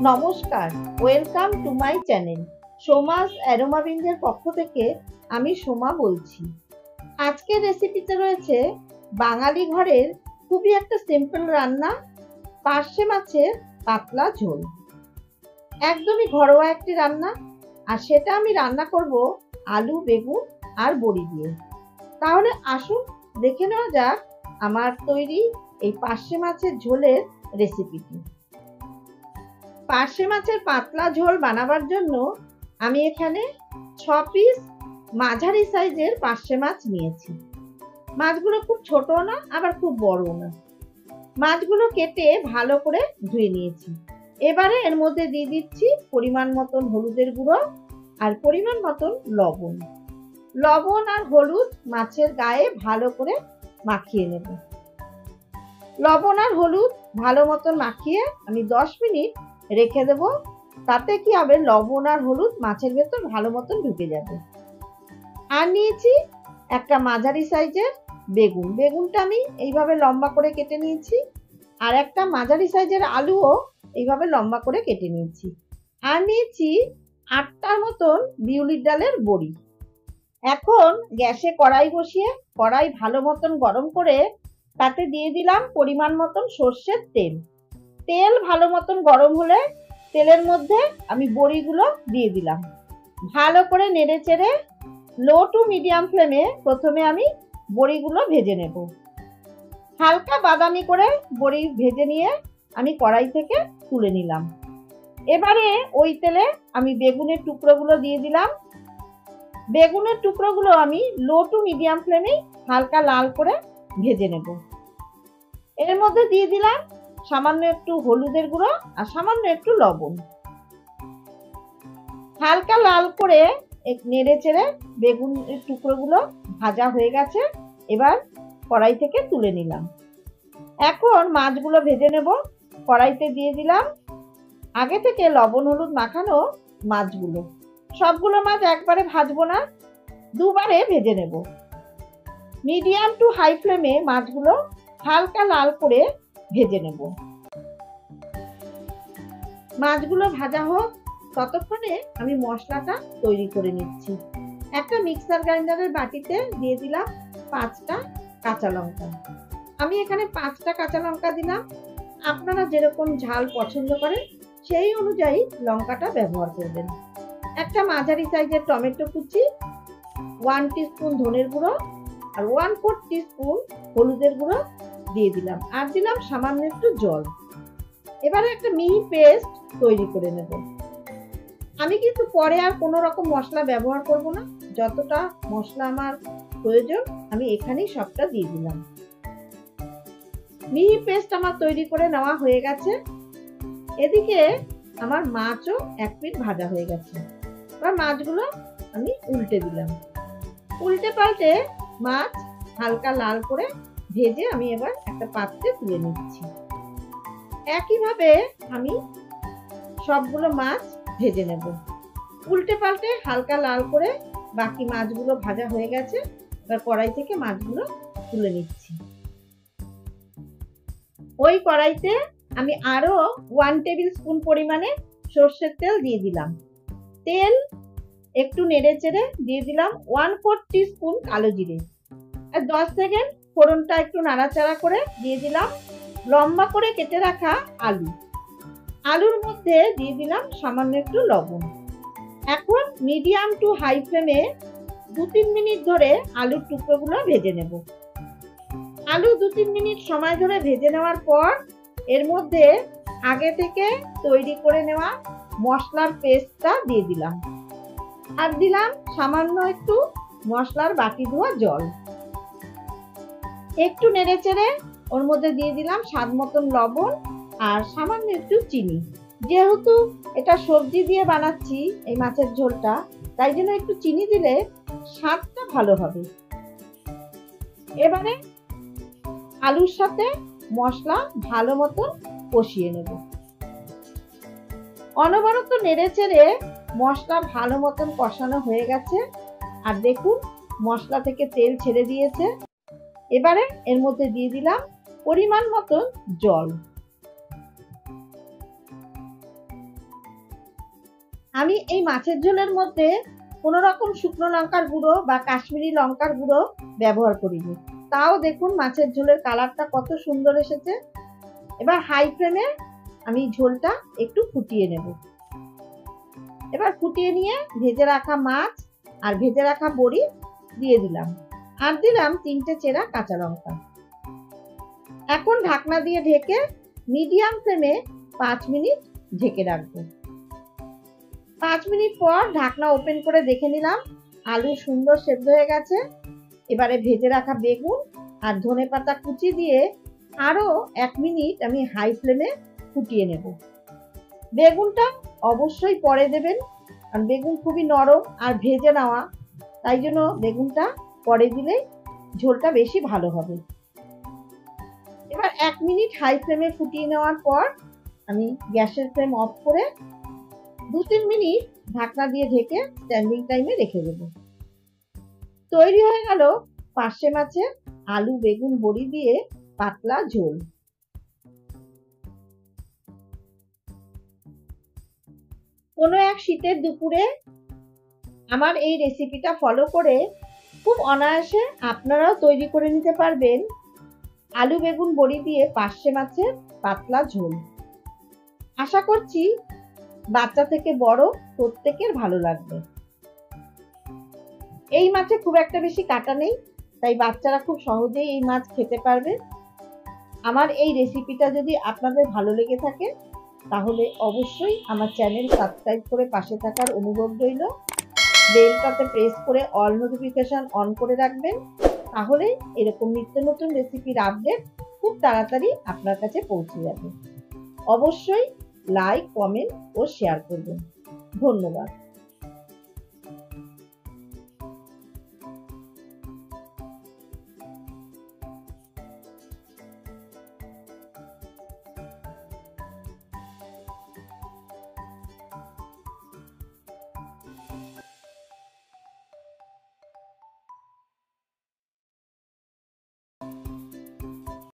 নমস্কার, welcome to my channel. সোমাস অ্যারোমাবিন্দের পক্ষ থেকে আমি সোমা বলছি। আজকের রেসিপিতে রয়েছে বাঙালি ঘরের খুবই একটা সিম্পল রান্না, পার্শে মাছের পাতলা ঝোল। একদমই ঘরোয়া একটি রান্না, আর সেটা আমি রান্না করব আলু, বেগুন আর বড়ি দিয়ে। তাহলে আসুন দেখে নেওয়া যাক আমার তৈরি এই পার্শে মাছের ঝোলের রেসিপিটি। পার্শে মাছের পাতলা ঝোল বানাবার জন্য আমি এখানে 6 পিস মাঝারি সাইজের পার্শে মাছ নিয়েছি। মাছগুলো খুব ছোট না, আবার খুব বড় না। মাছগুলো কেটে ভালো করে ধুয়ে নিয়েছি। এবারে এর মধ্যে দিয়ে দিচ্ছি পরিমাণ মতন হলুদের গুঁড়ো আর পরিমাণ মতন লবণ। লবণ আর হলুদ মাছের গায়ে ভালো করে মাখিয়ে নেব। লবণ আর হলুদ ভালো মতন মাখিয়ে আমি 10 মিনিট রেখে দেব। তাতে কি হবে, লবণ আর হলুদ মাছের ভেতর ভালো মতন ঢুকে যাবে। আর নিয়েছি একটা মাঝারি সাইজের বেগুন। বেগুনটা আমি এইভাবে লম্বা করে কেটে নিয়েছি। আর একটা মাঝারি সাইজের আলুও এইভাবে লম্বা করে কেটে নিয়েছি। আর নিয়েছি 8টার মতন বিউলির ডালের বড়ি। এখন গ্যাসে কড়াই বসিয়ে কড়াই ভালো মতন গরম করে তাতে দিয়ে দিলাম পরিমাণ মতন সর্ষের তেল। তেল ভালো মতন গরম হলে তেলের মধ্যে আমি বড়িগুলো দিয়ে দিলাম। ভালো করে নেড়ে চেড়ে লো টু মিডিয়াম ফ্লেমে প্রথমে আমি বড়িগুলো ভেজে নেব। হালকা বাদামি করে বড়ি ভেজে নিয়ে আমি কড়াই থেকে তুলে নিলাম। এবারে ওই তেলে আমি বেগুনের টুকরোগুলো দিয়ে দিলাম। বেগুনের টুকরোগুলো আমি লো টু মিডিয়াম ফ্লেমে হালকা লাল করে ভেজে নেব। এর মধ্যে দিয়ে দিলাম সামান্য একটু হলুদের গুঁড়ো আর সামান্য একটু লবণ। হালকা লাল করে নেড়ে চেড়ে বেগুনের টুকরোগুলো ভাজা হয়ে গেছে। এবার কড়াই থেকে তুলে নিলাম। এখন মাছগুলো ভেজে নেব। কড়াইতে দিয়ে দিলাম আগে থেকে লবণ হলুদ মাখানো মাছগুলো। সবগুলো মাছ একবারে ভাজবো না, দুবারে ভেজে নেব। মিডিয়াম টু হাই ফ্লেমে মাছগুলো হালকা লাল করে ভেজে নেব। মাছগুলো ভাজা হোক, ততক্ষণে আমি মশলাটা তৈরি করে নিচ্ছি। একটা মিক্সার গ্রাইন্ডারের বাটিতে দিয়ে দিলাম 5টা কাঁচা লঙ্কা। আমি এখানে 5টা কাঁচা লঙ্কা দিলাম। আপনারা যেরকম ঝাল পছন্দ করেন সেই অনুযায়ী লঙ্কাটা ব্যবহার করবেন। একটা মাঝারি সাইজের টমেটো কুচি, 1 টিস্পুন ধনের গুঁড়ো আর 1/4 টিস্পুন হলুদের গুঁড়ো দিয়ে দিলাম। আর দিলাম সামান্য একটু জল। এবারে একটা মিহি পেস্ট তৈরি করে নেব। আমি কিন্তু পরে আর কোনো রকম মশলা ব্যবহার করব না। যতটা মশলা আমার প্রয়োজন আমি এখানেই সবটা দিয়ে দিলাম। মিহি পেস্ট আমার তৈরি করে নেওয়া হয়ে গেছে। এদিকে আমার মাছও 1 পিঠ ভাজা হয়ে গেছে। এবার মাছগুলো আমি উল্টে দিলাম। উল্টে পাল্টে মাছ হালকা লাল করে ভেজে আমি এবার একটা পাত্রে তুলে নিচ্ছি। একইভাবে আমি সবগুলো মাছ ভেজে নেব। উল্টে পাল্টে হালকা লাল করে বাকি মাছগুলো ভাজা হয়ে গেছে। এবার কড়াই থেকে মাছগুলো তুলে নিচ্ছি। ওই কড়াইতে আমি আরো 1 টেবিল স্পুন পরিমাণে সর্ষের তেল দিয়ে দিলাম। তেল একটু নেড়ে চেড়ে দিয়ে দিলাম 1/4 টিস্পুন কালো জিরে। আর 10 সেকেন্ড ফোড়নটা একটু নাড়াচাড়া করে দিয়ে দিলাম লম্বা করে কেটে রাখা আলু। আলুর মধ্যে দিয়ে দিলাম সামান্য একটু লবণ। এখন মিডিয়াম টু হাই ফ্লেমে 2-3 মিনিট ধরে আলুর টুকরোগুলো ভেজে নেব। আলু 2-3 মিনিট সময় ধরে ভেজে নেওয়ার পর এর মধ্যে আগে থেকে তৈরি করে নেওয়া মশলার পেস্টটা দিয়ে দিলাম। আর দিলাম সামান্য একটু মশলার বাটি ধোয়া জল। একটু নেড়ে চেড়ে ওর মধ্যে দিয়ে দিলাম স্বাদ মতন লবণ আর সামান্য একটু চিনি। যেহেতু এটা সবজি দিয়ে বানাচ্ছি এই মাছের ঝোলটা, তাই জন্য একটু চিনি দিলে স্বাদটা ভালো হবে। এবারে আলুর সাথে মশলা ভালো মতন কষিয়ে নেব। অনবরত নেড়ে চেড়ে মশলা ভালো মতন কষানো হয়ে গেছে। আর দেখুন মশলা থেকে তেল ছেড়ে দিয়েছে। এবারে এর মধ্যে দিয়ে দিলাম পরিমাণ মতন জল। আমি এই মাছের ঝোলের মধ্যে কোনো রকম শুকনো লঙ্কার গুঁড়ো বা কাশ্মীরি লঙ্কার গুঁড়ো ব্যবহার করিনি। তাও দেখুন মাছের ঝোলের কালারটা কত সুন্দর এসেছে। এবার হাই ফ্লেমে আমি ঝোলটা একটু ফুটিয়ে নেব। এবার ফুটিয়ে নিয়ে ভেজে রাখা মাছ আর ভেজে রাখা বড়ি দিয়ে দিলাম, আর দিলাম 3টে চেরা কাঁচা লঙ্কা। এখন ঢাকনা দিয়ে ঢেকে মিডিয়াম ফ্লেমে 5 মিনিট ঢেকে রাখবো। 5 মিনিট পর ঢাকনা ওপেন করে দেখে নিলাম আলু সুন্দর সেদ্ধ হয়ে গেছে। এবারে ভেজে রাখা বেগুন আর ধনেপাতা কুচি দিয়ে আরো 1 মিনিট আমি হাই ফ্লেমে ফুটিয়ে নেব। বেগুনটা অবশ্যই পরে দেবেন, কারণ বেগুন খুবই নরম আর ভেজে নেওয়া, তাই জন্য বেগুনটা পরে দিলে ঝোলটা বেশি ভালো হবে। এবার 1 মিনিট হাই ফ্লেমে ফুটিয়ে নেওয়ার পর আমি গ্যাসের ফ্লেম অফ করে 2-3 মিনিট ঢাকনা দিয়ে ঢেকে স্ট্যান্ডিং টাইমে রেখে দেব। তৈরি হয়ে গেল পার্শে মাছের আলু বেগুন বড়ি দিয়ে পাতলা ঝোল। কোনো এক শীতের দুপুরে আমার এই রেসিপিটা ফলো করে খুব অনায়াসে আপনারাও তৈরি করে নিতে পারবেন আলু বেগুন বড়ি দিয়ে পার্শে মাছের পাতলা ঝোল। আশা করছি বাচ্চা থেকে বড় প্রত্যেকের ভালো লাগবে। এই মাছে খুব একটা বেশি কাঁটা নেই, তাই বাচ্চারা খুব সহজেই এই মাছ খেতে পারবে। আমার এই রেসিপিটা যদি আপনাদের ভালো লেগে থাকে তাহলে অবশ্যই আমার চ্যানেল সাবস্ক্রাইব করে পাশে থাকার অনুরোধ রইল। বেলটাতে প্রেস করে অল নোটিফিকেশন অন করে রাখবেন, তাহলে এরকম নিত্য নতুন রেসিপির আপডেট খুব তাড়াতাড়ি আপনার কাছে পৌঁছে যাবে। অবশ্যই লাইক কমেন্ট ও শেয়ার করবেন। ধন্যবাদ।